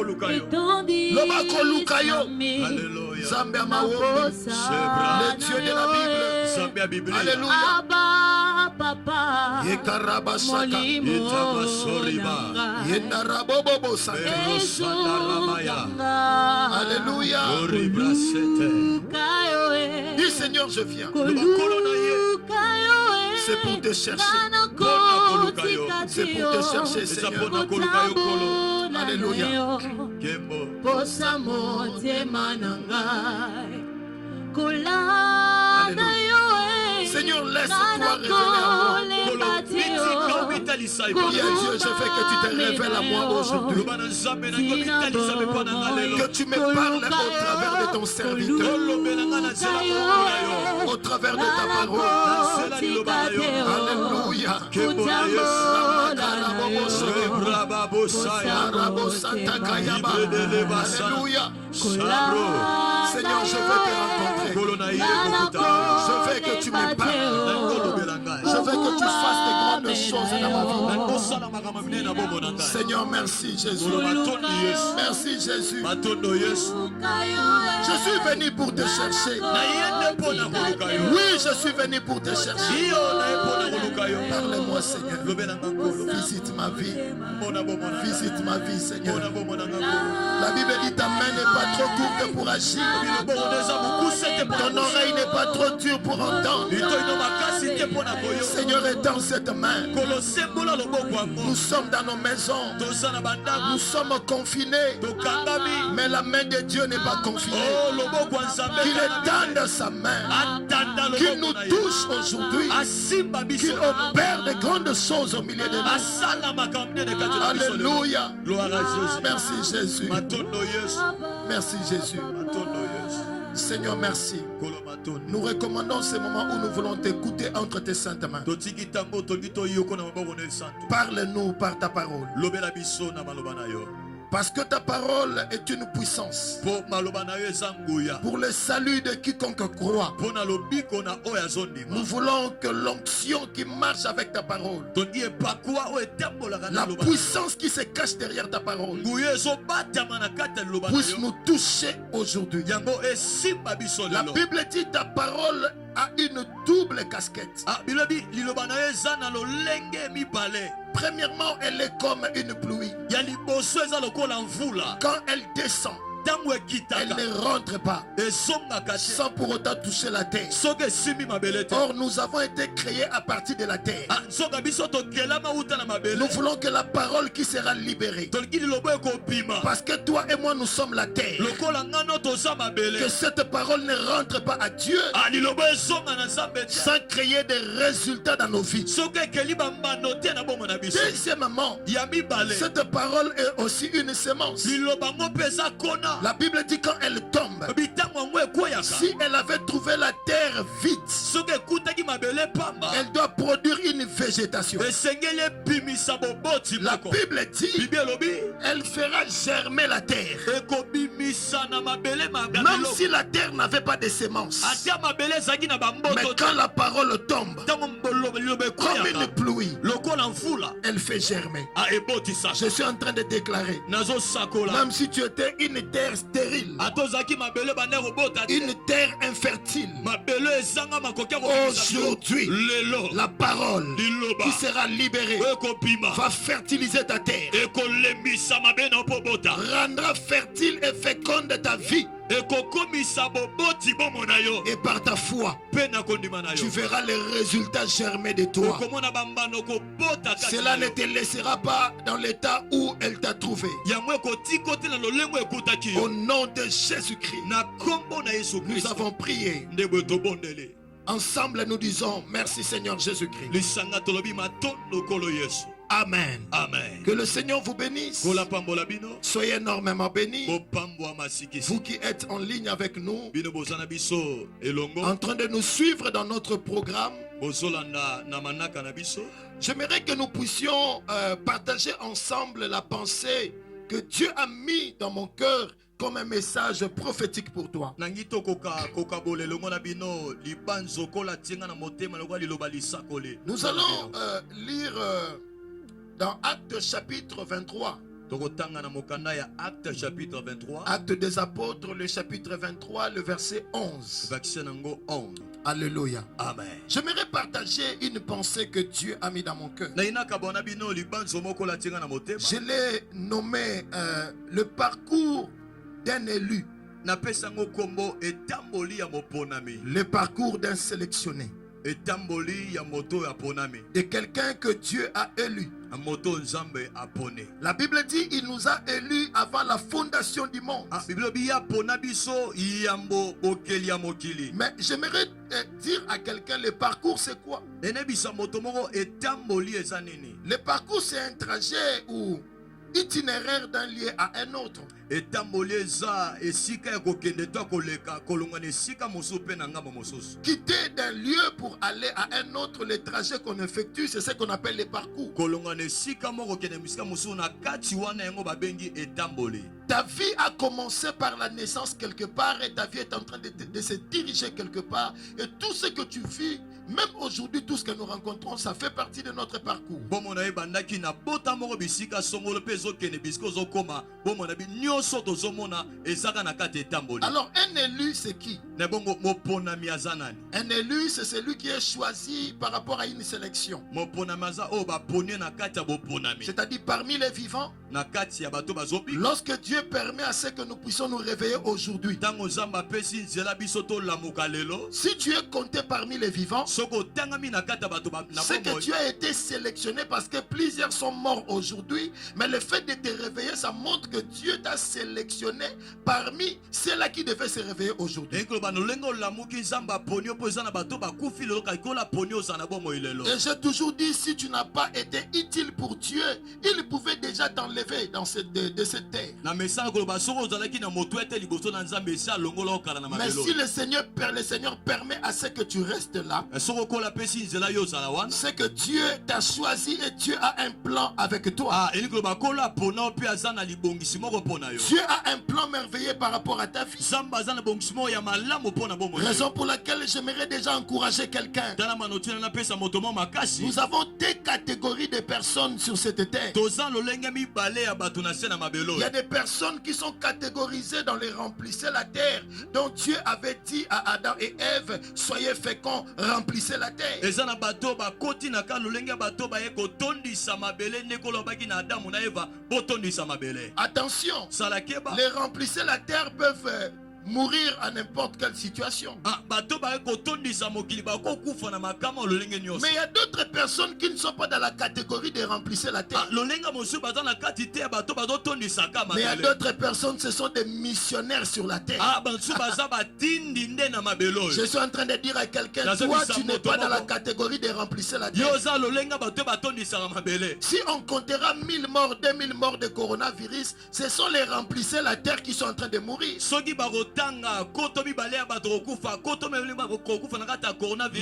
Lobako Lukayo. Alléluia. Zambia Mawo. Le Dieu de la Bible. Zambia Bible. Alléluia. Papa. Yekaraba Saka. Yetabasoriba. Yendarabobo Saka. Alléluia. Dis Seigneur, je viens. C'est pour te chercher. C'est pour te chercher, Seigneur. Alléluia. Seigneur, laisse-toi révéler à moi. Bien Dieu, je fais que tu te révèles à moi aujourd'hui. Que tu me parles au travers de ton serviteur. Au travers de ta parole. Alléluia. Alléluia. Seigneur, je veux te rencontrer. Je veux que tu me parles. Je veux que tu fasses des grandes choses dans ma vie. Seigneur, merci Jésus. Merci Jésus. Je suis venu pour te chercher. Oui, je suis venu pour te chercher. Parle-moi, Seigneur. Visite ma vie. Visite ma vie, Seigneur. La Bible dit ta main n'est pas trop courte pour agir. Ton oreille n'est pas trop dure pour entendre. Seigneur, étends cette main. Nous sommes dans nos maisons. Nous sommes confinés. Mais la main de Dieu n'est pas confinée. Qu'il étende sa main. Qu'il nous touche aujourd'hui. Qu'il opère de grandes choses au milieu de nous. Alléluia. Merci Jésus. Merci Jésus. Seigneur, merci. Nous recommandons ce moment où nous voulons t'écouter entre tes saintes mains. Parle-nous par ta parole. Parce que ta parole est une puissance pour le salut de quiconque croit. Nous voulons que l'onction qui marche avec ta parole, la puissance qui se cache derrière ta parole, puisse nous toucher aujourd'hui. La Bible dit ta parole a une double casquette. Premièrement, elle est comme une pluie. Quand elle descend, elle ne rentre pas sans pour autant toucher la terre. Or, nous avons été créés à partir de la terre. Nous voulons que la parole qui sera libérée, parce que toi et moi nous sommes la terre, que cette parole ne rentre pas à Dieu sans créer des résultats dans nos vies. Deuxièmement, cette parole est aussi une sémence. La Bible dit quand elle tombe, si elle avait trouvé la terre vide, elle doit produire une végétation. La Bible dit elle fera germer la terre. Même si la terre n'avait pas de semences, mais quand la parole tombe comme une pluie, elle fait germer. Je suis en train de déclarer, même si tu étais une terre stérile, une terre infertile, aujourd'hui la parole qui sera libérée va fertiliser ta terre, rendra fertile et féconde ta vie. Et par ta foi, tu verras les résultats germer de toi. Cela ne te laissera pas dans l'état où elle t'a trouvé. Au nom de Jésus-Christ, nous avons prié. Ensemble, nous disons merci Seigneur Jésus-Christ. Amen. Amen. Que le Seigneur vous bénisse. Soyez énormément bénis. Vous qui êtes en ligne avec nous, en train de nous suivre dans notre programme, j'aimerais que nous puissions partager ensemble la pensée que Dieu a mis dans mon cœur comme un message prophétique pour toi. Nous allons lire dans Actes chapitre 23. tokotanga na mokanda ya Acte chapitre 23. Acte des apôtres, le chapitre 23, le verset 11. Verset nango 11. Alléluia. Amen. J'aimerais partager une pensée que Dieu a mis dans mon cœur. Je l'ai nommé le parcours d'un élu. Le parcours d'un sélectionné. De quelqu'un que Dieu a élu. La Bible dit il nous a élus avant la fondation du monde. Mais j'aimerais dire à quelqu'un, le parcours c'est quoi? Le parcours c'est un trajet ou itinéraire d'un lieu à un autre. Quitter d'un lieu pour aller à un autre, le trajet qu'on effectue, c'est ce qu'on appelle le parcours. Ta vie a commencé par la naissance quelque part et ta vie est en train de se diriger quelque part. Et tout ce que tu vis, même aujourd'hui, tout ce que nous rencontrons, ça fait partie de notre parcours. Alors un élu c'est qui? Un élu c'est celui qui est choisi par rapport à une sélection. C'est-à-dire parmi les vivants. Lorsque Dieu permet à ce que nous puissions nous réveiller aujourd'hui, si tu es compté parmi les vivants, c'est que tu as été sélectionné parce que plusieurs sont morts aujourd'hui. Mais le fait de te réveiller, ça montre que Dieu t'a sélectionné parmi ceux-là qui devaient se réveiller aujourd'hui. Et j'ai toujours dit, si tu n'as pas été utile pour Dieu, il pouvait déjà t'enlever de cette terre. Mais si le Seigneur permet à ce que tu restes là, c'est que Dieu t'a choisi et Dieu a un plan avec toi. Dieu a un plan merveilleux par rapport à ta vie. Raison pour laquelle j'aimerais déjà encourager quelqu'un. Nous avons deux catégories de personnes sur cette terre. Il y a des personnes qui sont catégorisées dans les remplissez la terre, dont Dieu avait dit à Adam et Ève, soyez féconds, remplissez la terre. Attention, les remplissez la terre peuvent mourir à n'importe quelle situation. Mais il y a d'autres personnes qui ne sont pas dans la catégorie de remplissez la terre. Mais il y a d'autres personnes, ce sont des missionnaires sur la terre. Je suis en train de dire à quelqu'un, toi tu n'es pas dans la catégorie de remplissez la terre. Si on comptera 1000 morts, 2000 morts de coronavirus, ce sont les remplissez la terre qui sont en train de mourir.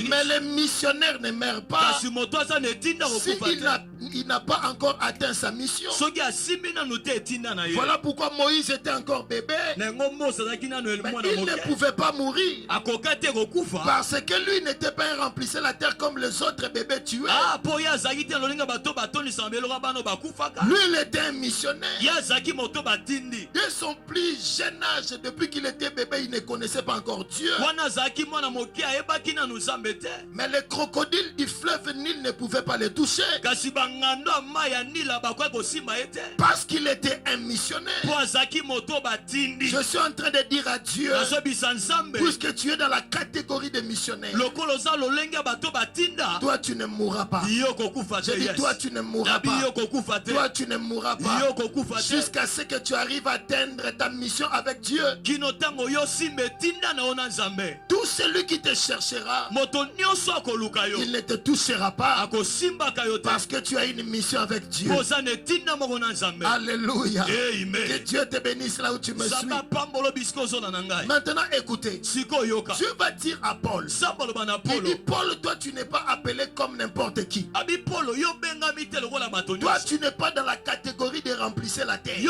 Mais les missionnaires ne meurent pas si il n'a pas encore atteint sa mission. Voilà pourquoi Moïse était encore bébé. Mais il ne pouvait pas mourir parce que lui n'était pas un remplissez la terre comme les autres bébés tués. Lui il était un missionnaire. Dès son plus jeune âge, depuis qu'il était bébé, il ne connaissait pas encore Dieu. Mais les crocodiles du fleuve Nil ne pouvaient pas les toucher parce qu'il était un missionnaire. Je suis en train de dire à Dieu, puisque tu es dans la catégorie des missionnaires, toi tu ne mourras pas. Je dis toi tu ne mourras pas. Toi tu ne mourras pas jusqu'à ce que tu arrives à atteindre ta mission avec Dieu. Tout celui qui te cherchera, il ne te touchera pas parce que tu as une mission avec Dieu. Alléluia. Que Dieu te bénisse là où tu me suis. Maintenant écoutez, Dieu va dire à Paul, il dit Paul, toi tu n'es pas appelé comme n'importe qui. Toi tu n'es pas dans la catégorie de remplissez la terre. Et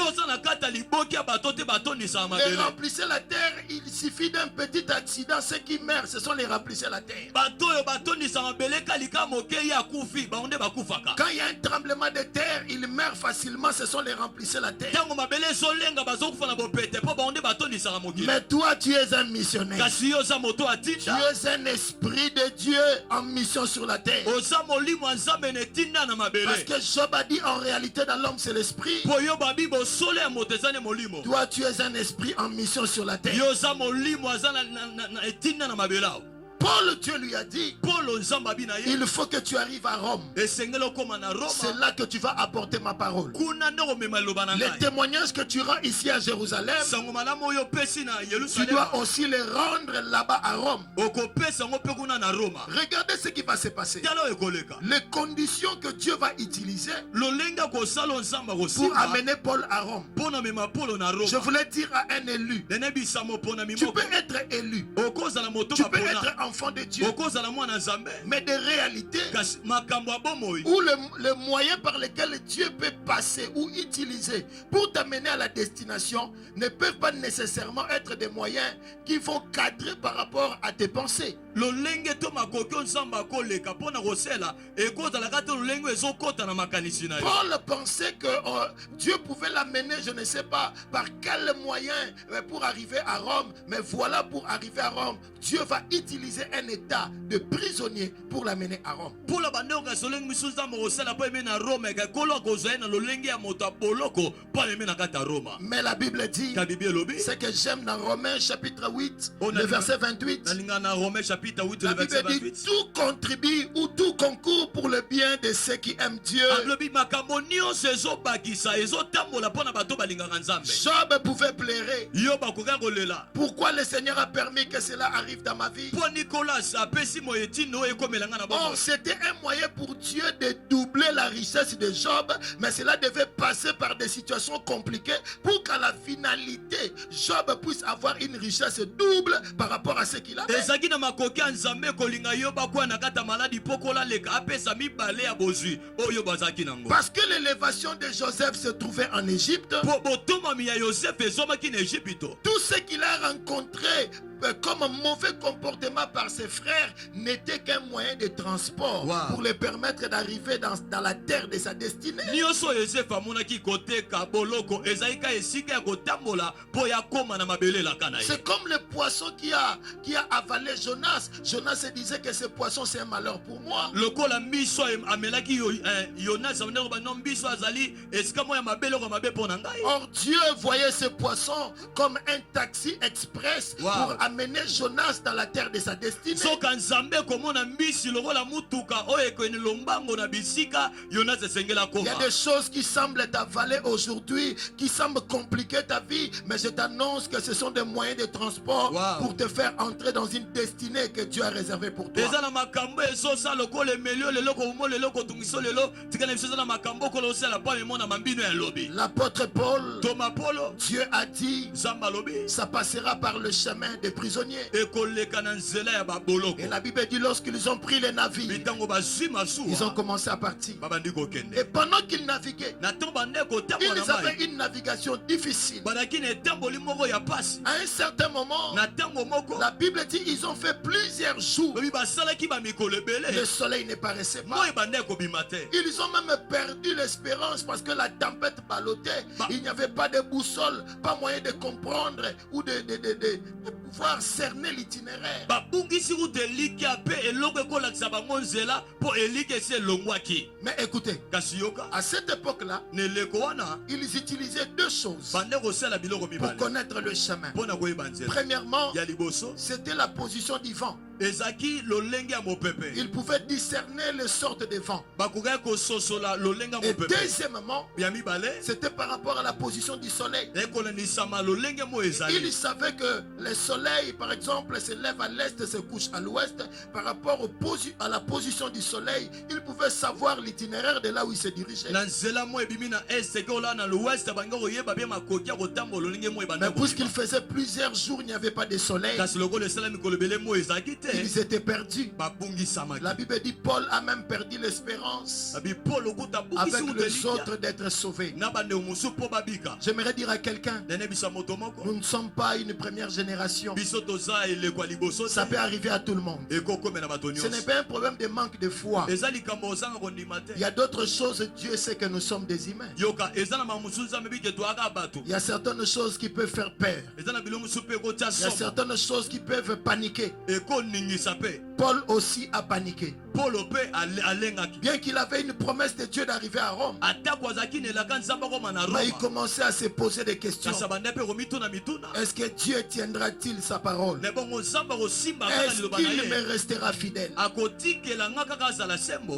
remplissez la terre, il suffit de un petit accident, ceux qui meurent, ce sont les remplisseurs de la terre. Bato yo batondi sa mabele kalika moke ya kufi baonde bakufaka. Quand il y a un tremblement de terre, ils meurent facilement, ce sont les remplisseurs de la terre. Tango mabele solenga bazokufa na bopete po baonde batondi sa moke. Mais toi, tu es un missionnaire. Kasi yo za moto Tu atinda. es un esprit de Dieu en mission sur la terre. Oza molimo nzambe ne tinda na mabele. Parce que Job a dit en réalité dans l'homme c'est l'esprit. Po yo babi bo sole ya moto ezane molimo. Toi tu es un esprit en mission sur la terre. Yo za molimo azana na etinda na mabela. Paul, Dieu lui a dit, Polo nzamba bina ye. il faut que tu arrives à Rome. Esengelo koma na Roma. C'est là que tu vas apporter ma parole. Kuna ndoko mema loba na Les ngai. témoignages que tu rends ici à Jérusalem, Sango malamu yo pesi na tu Yerusalem. dois aussi les rendre là-bas à Rome. Oko pesa ngo pe kuna na Roma. Regardez ce qui va se passer. Talo ekoleka. Les conditions que Dieu va utiliser Lolenga ko salo nzamba ko pour simba. amener Paul à Rome. Pona mema Polo na Roma. Je voulais dire à un élu, Nene bisamo pona tu mimoko. peux être élu, Oko za la moto tu peux mapona. être enfant de Dieu, Oko za la mwana nzambe. mais des réalités Kasi makambo abomoyi. ou les moyens par lesquels Dieu peut passer ou utiliser pour t'amener à la destination ne peuvent pas nécessairement être des moyens qui vont cadrer par rapport à tes pensées. Lolenge to makoki nzamba koleka pona kosela ekota la kata lolenge ezokota na makanisi na yo. Paul pensait que Dieu pouvait l'amener, je ne sais pas par quel moyen pour arriver à Rome, mais voilà, pour arriver à Rome, Dieu va utiliser un état de prisonnier pour l'amener à Rome. Pour la bande ka solenge misu nzamba kosela po eme na Rome ka kolo kozoya na lolenge ya moto boloko po eme na kata Roma. Mais la Bible dit, Ka Bible lobi. ce que j'aime dans Romains chapitre 8, On a le dit- verset 28, Nalinga na Romains chapitre 8 la le verset Bible dit, 28. tout contribue ou tout concourt pour le bien de ceux qui aiment Dieu. Lobi makambo nyonso ezobakisa ezotambola pona bato balingaka nzambe. Job pouvait pleurer. Yo bakoka kolela. Pourquoi le Seigneur a permis que cela arrive dans ma vie? Po Nicolas apesi moyetino ekomelanga na Oh, bongo. c'était un moyen pour Dieu de doubler la richesse de Job, mais cela devait passer par des situations compliquées pour qu'à la finalité, Job puisse avoir une richesse double par rapport à ce qu'il avait. Ezaki na makoki ya nzambe kolinga yo bakwa na kata maladi pokola leka apesa mibale ya bozwi oyo bazaki nango. Parce que l'élévation de Joseph se trouvait en Égypte, Po botomami ya Joseph ezomaki na Egypte. tout ce qu'il a rencontré comme mauvais comportement par ses frères n'était qu'un moyen de transport pour les permettre d'arriver dans la terre de sa destinée. Nyonso Joseph amonaki koteka boloko ezali ka esika ya kotambola po ya koma na mabele laka na ye. C'est comme le poisson qui a avalé Jonas. Jonas se disait que ce poisson c'est un malheur pour moi. Lokola miso amelaki Jonas amene ba non biso azali esika mo ya mabele ko mabe pona ngai. Or Dieu voyait ce poisson comme un taxi express pour amener Jonas dans la terre de sa destinée. Soka nzambe komona mbisi lokola mutuka oyo ekweni lombango na bisika Jonas esengela Il y a koma. des choses qui semblent t'avaler aujourd'hui, qui semblent compliquer ta vie, mais je t'annonce que ce sont des moyens de transport pour te faire entrer dans une destinée que Dieu a réservée pour toi. Eza na makambo ezosa lokola emelio leloko umo leloko tungiso lelo tikana biso na makambo kolosela pa memona mambino ya lobi. L'apôtre Paul, Thomas Polo Dieu a dit, Zamba lobi ça passera par le chemin des prisonniers. ekoleka na nzela ya baboloko. Et la Bible dit, lorsqu'ils ont pris les navires, Bitango bazwi ils ont masuwa commencé à partir. babandi kokende. Et pendant qu'ils naviguaient, Na to bande kotambola ils avaient mai. une navigation difficile. Badaki na etamboli moko ya pasi. À un certain moment, Na tango moko la Bible dit, ils ont fait plusieurs jours. lobi basalaki bamikolo Le ebele. soleil ne paraissait pas. Moi ebande kobima te. Ils ont même perdu l'espérance parce que la tempête ballottait. Il n'y avait pas de boussole, pas moyen de comprendre ou de pouvoir cerner l'itinéraire. Babungisi route eliki ape eloko ekolakisa bango nzela po eliki esi elongwaki. Mais écoutez, Kasi yoka à cette époque-là, na eleko wana ils utilisaient deux choses bande kosala biloko pour mibale connaître le chemin. mpona koyeba nzela. Premièrement, Ya liboso c'était la position du vent. ezaki lolenge ya mopepe. Ils pouvaient discerner les sortes de vent. Bakokaki kososola lolenge ya Et mopepe. deuxièmement, Ya mibale c'était par rapport à la position du soleil. ekolanisama lolenge mo ezali. Ils savaient que le soleil, par exemple, se lève à l'est, se couche à l'ouest. Par rapport à la position du soleil, ils pouvaient savoir l'itinéraire de là où ils se dirigeaient. Na nzela mo ebimi na este ke ola na l'ouest bangi koyeba bien makoki ya kotambola lolenge mo ebanda. Mais puisqu'il faisait plusieurs jours, il n'y avait pas de soleil. Kasi lokola esala mikolo ebele mo ezalaki te. ils étaient perdus. La Bible dit Paul a même perdu l'espérance avec les autres d'être sauvés. J'aimerais dire à quelqu'un, nous ne sommes pas une première génération. Ça peut arriver à tout le monde. Ce n'est pas un problème de manque de foi. Il y a d'autres choses, Dieu sait que nous sommes des humains. Il y a certaines choses qui peuvent faire peur. Il y a certaines choses qui peuvent paniquer. Paul aussi a paniqué. Bien qu'il avait une promesse de Dieu d'arriver à Rome, mais il commençait à se poser des questions. Est-ce que Dieu tiendra-t-il sa parole? Est-ce qu'il me restera fidèle?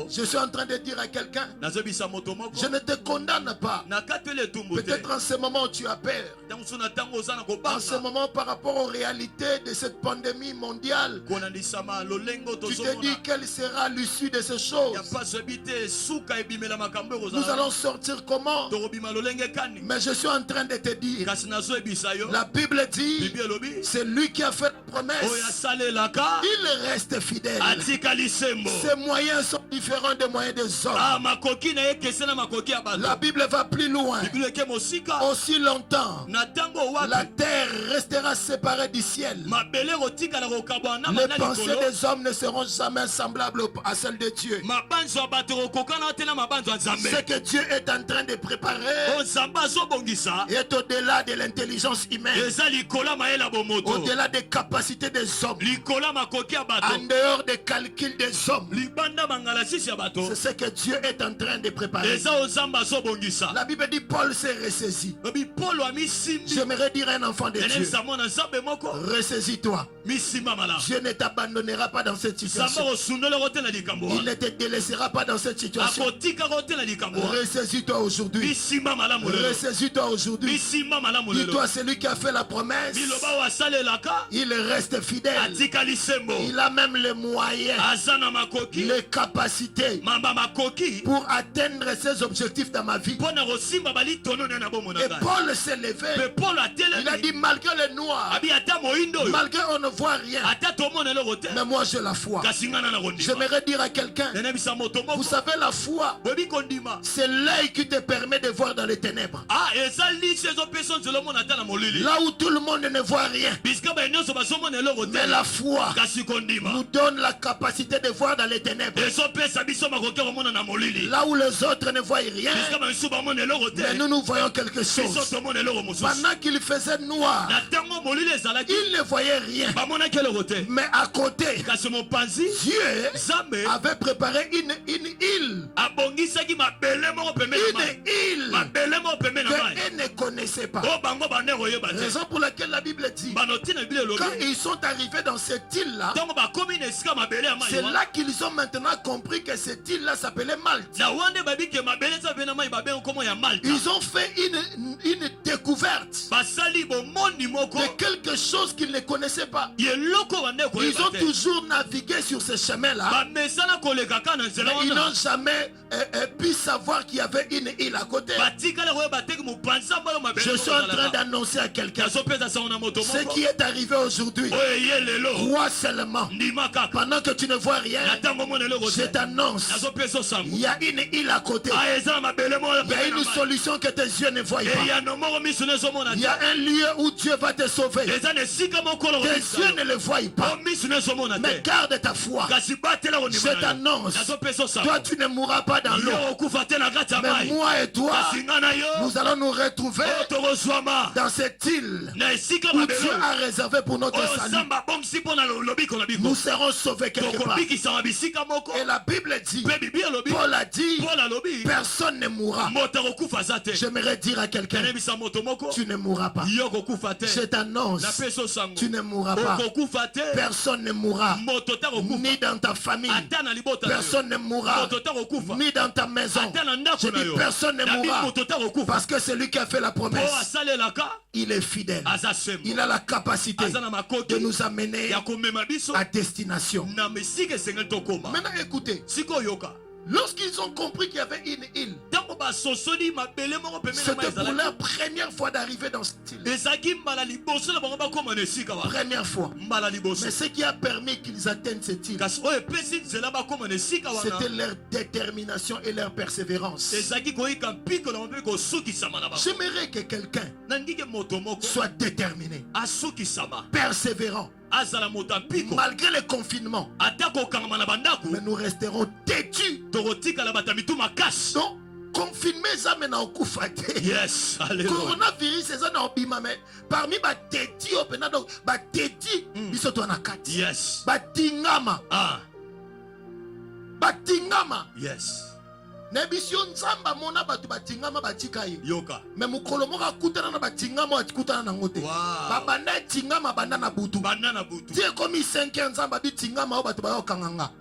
Je suis en train de dire à quelqu'un, je ne te condamne pas. Peut-être en ce moment tu as peur. En ce moment par rapport aux réalités de cette pandémie mondiale, tu te dis quelle sera l'issue de ces choses. Nous allons sortir comment? Mais je suis en train de te dire, la Bible dit, c'est lui qui a fait la promesse. Il reste fidèle. Ses moyens sont différents des moyens des hommes. La Bible va plus loin. Aussi longtemps, la terre restera séparée du ciel. Les pensées des hommes ne seront jamais semblables à celles de Dieu. Ce que Dieu est en train de préparer est au-delà de l'intelligence humaine, au-delà des capacités des hommes, en dehors des calculs des hommes. C'est ce que Dieu est en train de préparer. La Bible dit Paul s'est ressaisi. J'aimerais dire à un enfant de Dieu, ressaisis-toi. Dieu ne t'abandonnera pas dans cette situation. Il ne te délaissera pas dans cette situation. Ressaisis-toi aujourd'hui. Ressaisis-toi aujourd'hui. Dis-toi, celui qui a fait la promesse, il reste fidèle. Il a même les moyens, les capacités pour atteindre ses objectifs dans ma vie. Et Paul s'est levé. Il a dit, malgré les noirs, malgré on ne voit rien, mais moi j'ai la foi. J'aimerais dire à quelqu'un, vous savez, la foi, c'est l'œil qui te permet de voir dans les ténèbres. Là où tout le monde ne voit rien, mais la foi nous donne la capacité de voir dans les ténèbres. Là où les autres ne voient rien, mais nous voyons quelque chose. Pendant qu'il faisait noir, il ne voyait rien. Mais à côté, Dieu avait préparé une île. Qu'ils ne connaissaient pas. Raison pour laquelle la Bible dit, quand ils sont arrivés dans cette île-là, c'est là qu'ils ont maintenant compris que cette île-là s'appelait Malte. Ils ont fait une découverte de quelque chose qu'ils ne connaissaient pas. Ils ont toujours navigué sur ce chemin-là, mais ils n'ont jamais pu savoir qu'il y avait une île à côté. Je suis en train d'annoncer à quelqu'un ce qui est arrivé aujourd'hui. Crois seulement. Pendant que tu ne vois rien, je t'annonce, il y a une île à côté. Il y a une solution que tes yeux ne voient pas. Il y a un lieu où Dieu va te sauver. Tes yeux ne le voient pas, mais garde ta foi. Je t'annonce, toi tu ne mourras pas dans l'eau, mais moi et toi, nous allons nous retrouver dans cette île où Dieu a réservé pour notre salut. Nous serons sauvés quelque part. Et la Bible dit, Paul a dit, personne ne mourra. J'aimerais dire à quelqu'un, tu ne mourras pas. Je t'annonce, tu ne mourras pas. Personne ne mourra, ni dans ta famille. Personne ne mourra, ni dans ta maison. Je dis personne ne mourra, parce que celui qui a fait la promesse, il est fidèle. Il a la capacité de nous amener à destination. Maintenant écoutez, lorsqu'ils ont compris qu'il y avait une île, C'était pour leur première fois d'arriver dans ce style. Première fois. Mais ce qui a permis qu'ils atteignent ce style, c'était leur détermination et leur persévérance. J'aimerais que quelqu'un soit déterminé, persévérant. Malgré le confinement, mais nous resterons têtus. Donc, confinement, ça mène au coup faté. Yes, alléluia. Coronavirus, c'est ça, mais parmi les têtus, donc, les têtus, ils sont en akati. Yes. Batingama. Ah. Batingama. Yes. Nebisio nzamba mona batu batingama batika ye. Yoka. Mais mukolo moka kutana na batingama atikutana na ngote. Wow. Babanda tingama bandana butu. Banana butu. Tie komi 5 ans nzamba bi tingama o batu ba kanganga.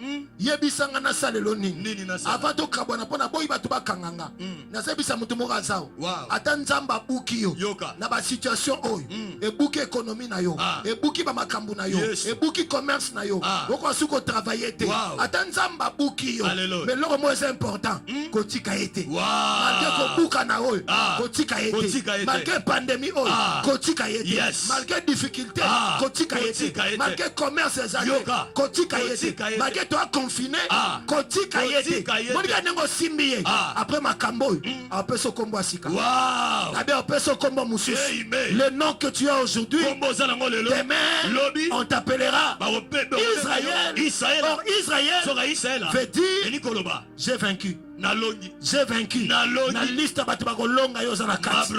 Yebisanga na salelo nini. Nini na sala. Avant to kabona pona boy batu ba kanganga. Na sebisa mutu moka zao. Wow. Ata nzamba buki yo. Yoka. Na ba situation oyo. E buki économie na yo. E buki ba makambu na yo. Yes. E buki commerce na yo. Boko suko travailler te. Wow. Ata nzamba buki yo. Alléluia. Mais le mot c'est important. Kotika ete. Wow. Malgré kobuka na oyo. Kotika Kotika ete. ete. Malgré pandémie oyo. Kotika ete. Yes. Malgré difficulté. Kotika ete. Malgré commerce ezali. Kotika ete. Malgré toi confiné. Kotika ete. Monika nengo simbiye. Après makambo oyo. Après so kombo asika. Wow. Abe après so kombo mususu. Amen. Le nom que tu as aujourd'hui. Demain. Lobby. On t'appellera Israël. Israël. Or Israël veut dire j'ai vaincu. J'ai vaincu. Na liste batu bakolonga yo za na kati.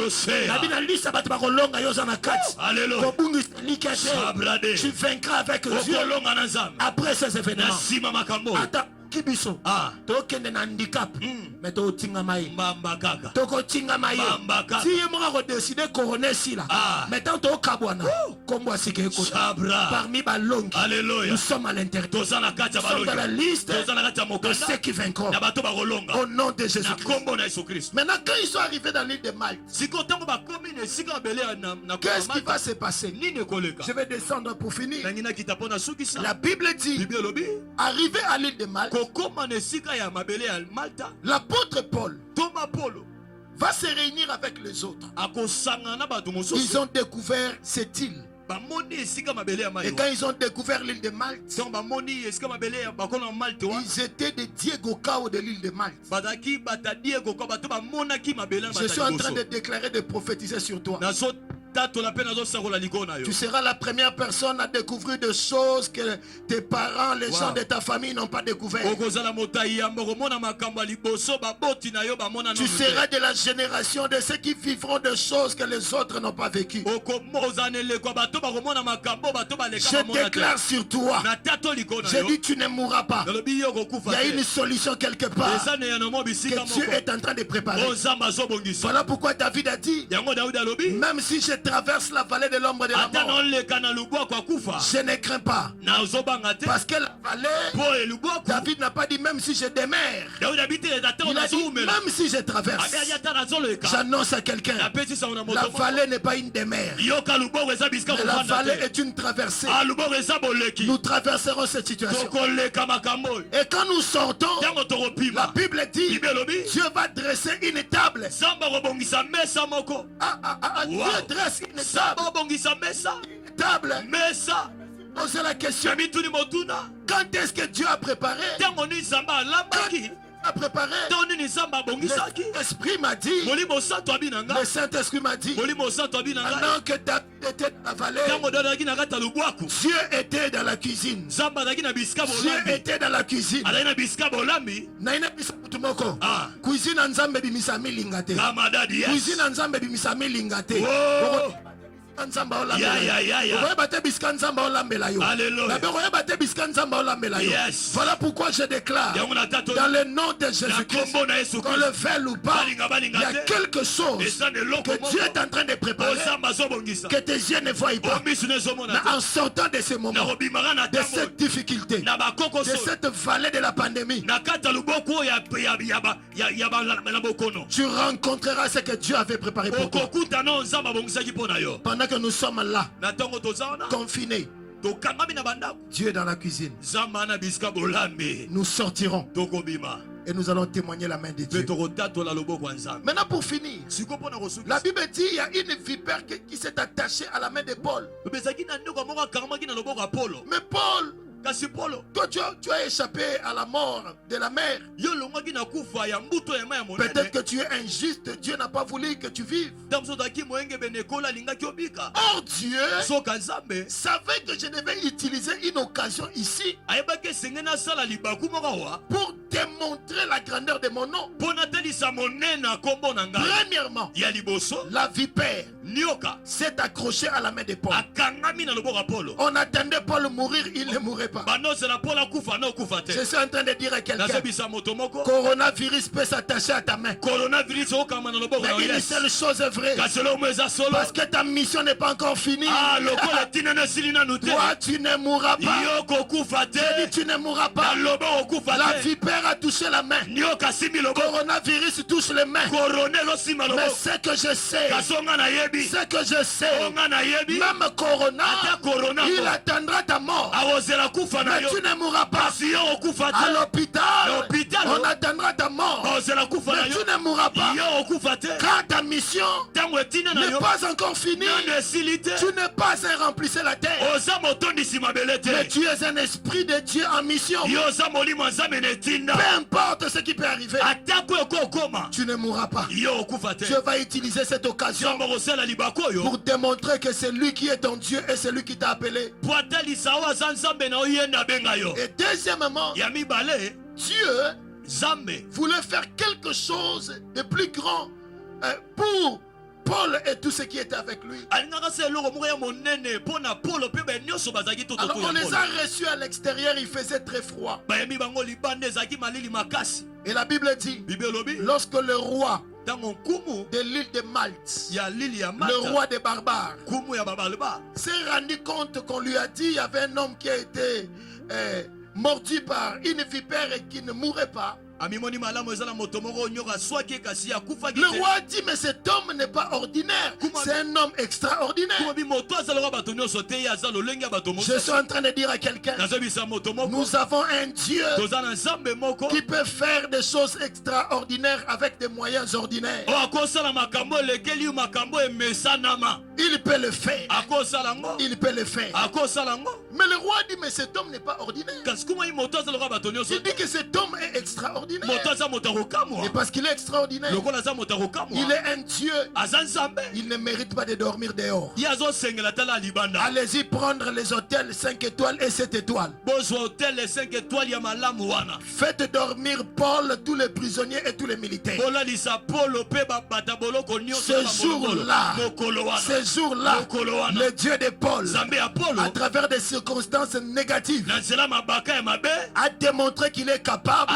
Na liste batu bakolonga yo za na kati. Alléluia. Kobungi likete. Tu vaincras avec Dieu après ces événements. Attends. Kibiso. Tokende na handicap. Mais to tinga mai. Toko tinga mai. Si yemora ko décider couronner si là. Mais tant to kabwana. Kombo asike ko. Parmi balongi. Alléluia. Nous sommes à l'intérieur. Nous sommes dans la liste de ceux qui vaincront. Au nom de Jésus-Christ. Maintenant, quand ils sont arrivés dans l'île de Malte, qu'est-ce qui va se passer? Je vais descendre pour finir. La Bible dit, arrivé à l'île de Malte, l'apôtre Paul va se réunir avec les autres. Ils ont découvert cette île. Et quand ils ont découvert l'île de Malte, ils étaient des Diego Cao de l'île de Malte. Je suis en train de déclarer, de prophétiser sur toi. Tu seras la première personne à découvrir des choses que tes parents, les gens de ta famille n'ont pas découvert. Tu seras de la génération de ceux qui vivront des choses que les autres n'ont pas vécues. Je déclare sur toi. Je dis tu ne mourras pas. Il y a une solution quelque part que Dieu est en train de préparer. Voilà pourquoi David a dit, même si je traverse la vallée de l'ombre de la mort, je ne crains pas. Parce que la vallée, David n'a pas dit même si je demeure. Il a dit même si je traverse. J'annonce à quelqu'un, la vallée n'est pas une demeure. Mais la vallée est une traversée. Nous traverserons cette situation. Et quand nous sortons, la Bible dit, Dieu va dresser une table. Dieu dresse une table. Posez la question. Quand est-ce que Dieu a préparé? L'Esprit m'a dit, le Saint-Esprit m'a dit, pendant que David était dans la vallée, Dieu était dans la cuisine. Dieu était dans la cuisine. Cuisine en Zambé bimisami lingate. Cuisine en Zambé bimisami lingate. Voilà pourquoi je déclare dans le nom de Jésus-Christ, qu'on le veuille ou pas, il y a quelque chose que Dieu est en train de préparer, que tes yeux ne voient pas. Mais en sortant de ce moment, de cette difficulté, de cette vallée de la pandémie, tu rencontreras ce que Dieu avait préparé pour toi. Pendant que nous sommes là, confinés, Dieu est dans la cuisine. Nous sortirons Et nous allons témoigner la main de Dieu. Maintenant pour finir, la Bible dit il y a une vipère qui s'est attachée à la main de Paul. Mais Paul, toi tu as échappé à la mort de la mer. Peut-être que tu es injuste, Dieu n'a pas voulu que tu vives. Or Dieu savait que je devais utiliser une occasion ici pour démontrer la grandeur de mon nom. Premièrement, la vipère s'est accrochée à la main de Paul. On attendait Paul mourir, il ne mourrait pas. Je suis en train de dire à quelqu'un, coronavirus peut s'attacher à ta main. Mais une seule chose est vraie, parce que ta mission n'est pas encore finie. Toi tu ne mourras pas. Je dis tu ne mourras pas. La vipère a touché la main. Coronavirus touche les mains. Mais ce que je sais, même Corona, il attendra ta mort. Mais tu ne mourras pas. À l'hôpital, on attendra ta mort. Mais tu ne mourras pas. Car ta mission n'est pas encore finie. Tu n'es pas un remplisseur la terre. Mais tu es un esprit de Dieu en mission. Peu importe ce qui peut arriver, tu ne mourras pas. Dieu va utiliser cette occasion pour démontrer que c'est lui qui est ton Dieu et c'est lui qui t'a appelé. Et deuxièmement, Dieu voulait faire quelque chose de plus grand pour Paul et tout ce qui était avec lui. Alors on les a reçus à l'extérieur, il faisait très froid. Et la Bible dit, lorsque le roi de l'île de Malte, le roi des barbares, s'est rendu compte qu'on lui a dit il y avait un homme qui a été mordu par une vipère et qui ne mourrait pas. Le roi dit mais cet homme n'est pas ordinaire, c'est un homme extraordinaire. Je suis en train de dire à quelqu'un, nous avons un Dieu qui peut faire des choses extraordinaires avec des moyens ordinaires. Il peut le faire. Il peut le faire. Mais le roi dit mais cet homme n'est pas ordinaire. Il dit que cet homme est extraordinaire. Et parce qu'il est extraordinaire, il est un Dieu. Il ne mérite pas de dormir dehors. Allez-y prendre les hôtels 5 étoiles et 7 étoiles. Faites dormir Paul, tous les prisonniers et tous les militaires. Ce jour-là, le Dieu de Paul, à travers des circonstances négatives, a démontré qu'il est capable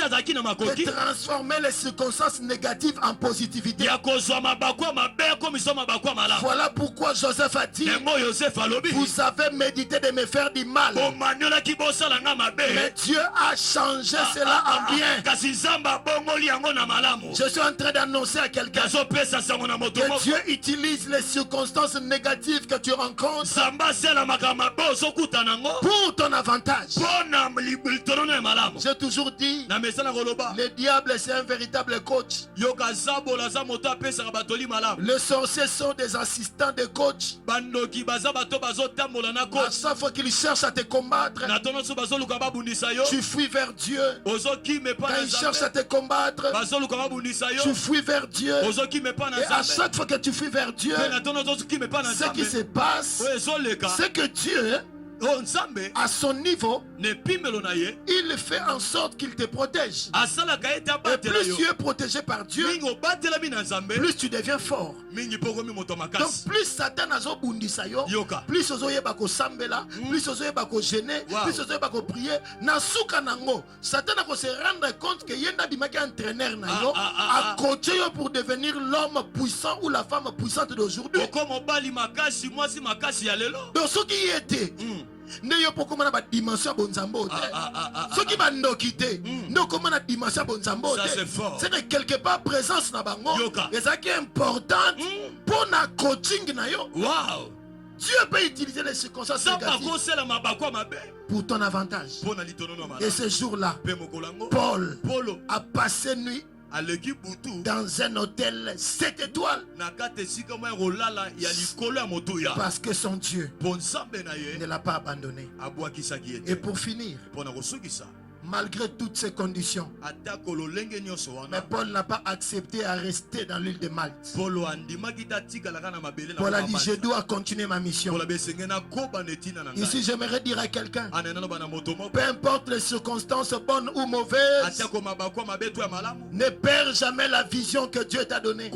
de transformer les circonstances négatives en positivité. Voilà pourquoi Joseph a dit, vous avez médité de me faire du mal, mais Dieu a changé cela en bien. Je suis en train d'annoncer à quelqu'un que Dieu utilise les circonstances négatives que tu rencontres pour ton avantage. J'ai toujours dit, le diable c'est un véritable coach. Les sorciers sont des assistants de coach. À chaque fois qu'ils cherchent à te combattre, tu fuis vers Dieu. Quand ils cherchent à te combattre, tu fuis vers Dieu. Et à chaque fois que tu fuis vers Dieu, ce qui se passe, c'est que Dieu, à son niveau, il fait en sorte qu'il te protège. Et plus tu es protégé par Dieu, plus tu deviens fort. Donc plus Satan a bundisa yo, plus ozoyeba ko sambela, plus ozoyeba ko gêner, plus ozoyeba ko prier, na suka nango, Satan a se rendre compte que yenda bimaki entraîneur na yo, a coaché yo pour devenir l'homme puissant ou la femme puissante d'aujourd'hui. Donc ce qui était ne yo poko na ba dimension bonzambo te ceux qui va nokité no comment na dimension bonzambo te c'est que quelque part présence na bango et ça qui est important pour na coaching na yo. Wow. Dieu peut utiliser les circonstances négatives pour ton avantage. Et ce jour-là, Paul a passé nuit dans un hôtel 7 étoiles parce que son Dieu ne l'a pas abandonné. Et pour finir, malgré toutes ces conditions, mais Paul n'a pas accepté à rester dans l'île de Malte. Paul a dit, je dois continuer ma mission. Ici, j'aimerais dire à quelqu'un, peu importe les circonstances bonnes ou mauvaises, ne perds jamais la vision que Dieu t'a donnée.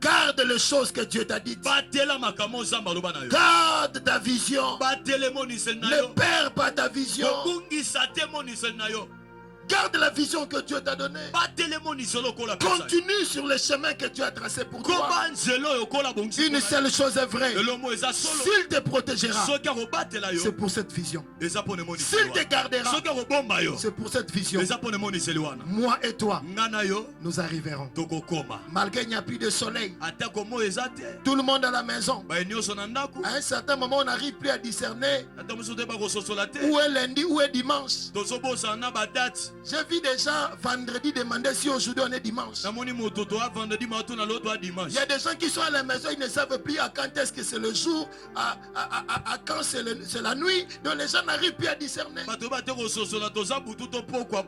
Garde les choses que Dieu t'a dites. Garde ta vision. Ne perds pas ta vision. Garde la vision que Dieu t'a donnée. Continue sur le chemin que Dieu a tracé pour toi. Une seule chose est vraie. S'il te protégera, c'est pour cette vision. S'il te gardera, c'est pour cette vision. Moi et toi, nous arriverons. Malgré qu'il n'y a plus de soleil, tout le monde à la maison. À un certain moment, on n'arrive plus à discerner où est lundi, où est dimanche. J'ai vu des gens vendredi demander si aujourd'hui on est dimanche. Il y a des gens qui sont à la maison, ils ne savent plus à quand est-ce que c'est le jour, à quand c'est la nuit. Donc les gens n'arrivent plus à discerner.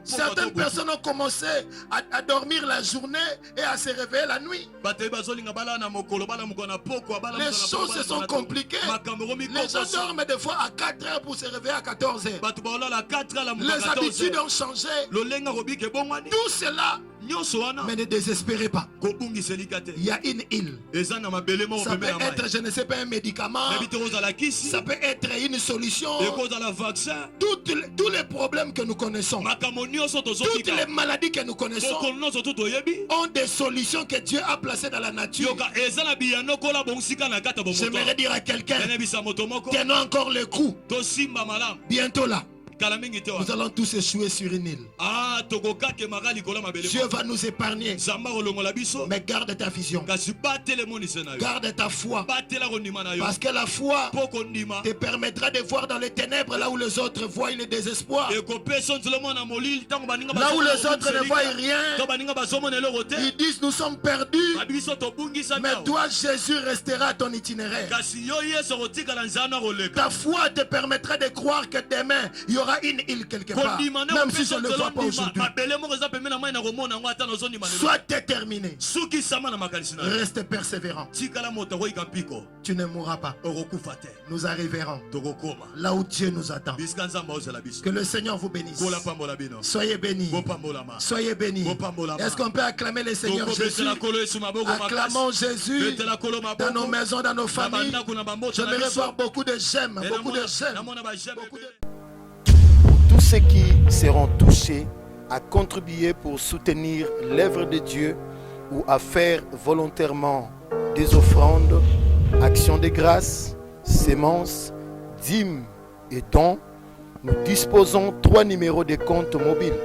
Certaines personnes ont commencé à dormir la journée et à se réveiller la nuit. Les choses se sont compliquées. Les gens dorment des fois à 4 heures pour se réveiller à 14 heures. Les habitudes ont changé. Tout cela, mais ne désespérez pas. Il y a une île. Ça peut être, je ne sais pas, un médicament. Ça peut être une solution. Tous les problèmes que nous connaissons, toutes les maladies que nous connaissons, ont des solutions que Dieu a placées dans la nature. J'aimerais dire à quelqu'un, tenons encore le coup. Bientôt là, nous allons tous échouer sur une île. Dieu va nous épargner. Mais garde ta vision. Garde ta foi. Parce que la foi te permettra de voir dans les ténèbres là où les autres voient le désespoir. Là où les autres ne voient rien, ils disent nous sommes perdus. Mais toi, Jésus restera à ton itinéraire. Ta foi te permettra de croire que demain il y aura une île quelque part, même si je ne le vois pas aujourd'hui. Sois déterminé. Reste persévérant. Tu ne mourras pas. Nous arriverons là où Dieu nous attend. Que le Seigneur vous bénisse. Soyez bénis. Soyez bénis. Est-ce qu'on peut acclamer le Seigneur Jésus? Acclamons Jésus dans nos maisons, dans nos familles. J'aimerais voir beaucoup de j'aime. Beaucoup de j'aime. Tous ceux qui seront touchés à contribuer pour soutenir l'œuvre de Dieu ou à faire volontairement des offrandes, actions de grâce, sémences, dîmes et dons, nous disposons 3 numéros de compte mobile.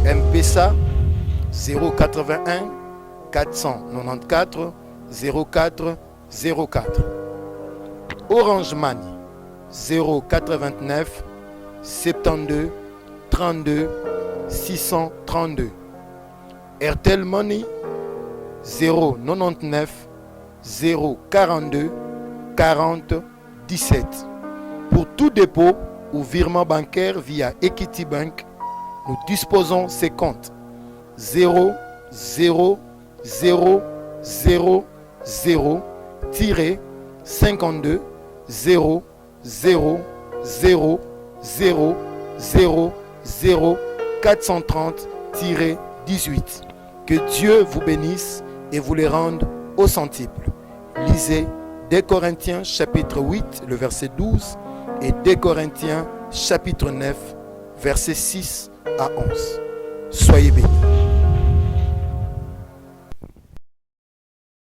M-Pesa 081 494 04 04. Orange Money 089 72 32 632. Airtel Money 099 042 40 17. Pour tout dépôt ou virement bancaire via Equity Bank, nous disposons ces comptes 0 0 0 0 0 52 0 0 0 0 0 0 430-18. Que Dieu vous bénisse et vous les rende au centuple. Lisez 2 Corinthiens chapitre 8, le verset 12 et 2 Corinthiens chapitre 9, verset 6 à 11. Soyez bénis.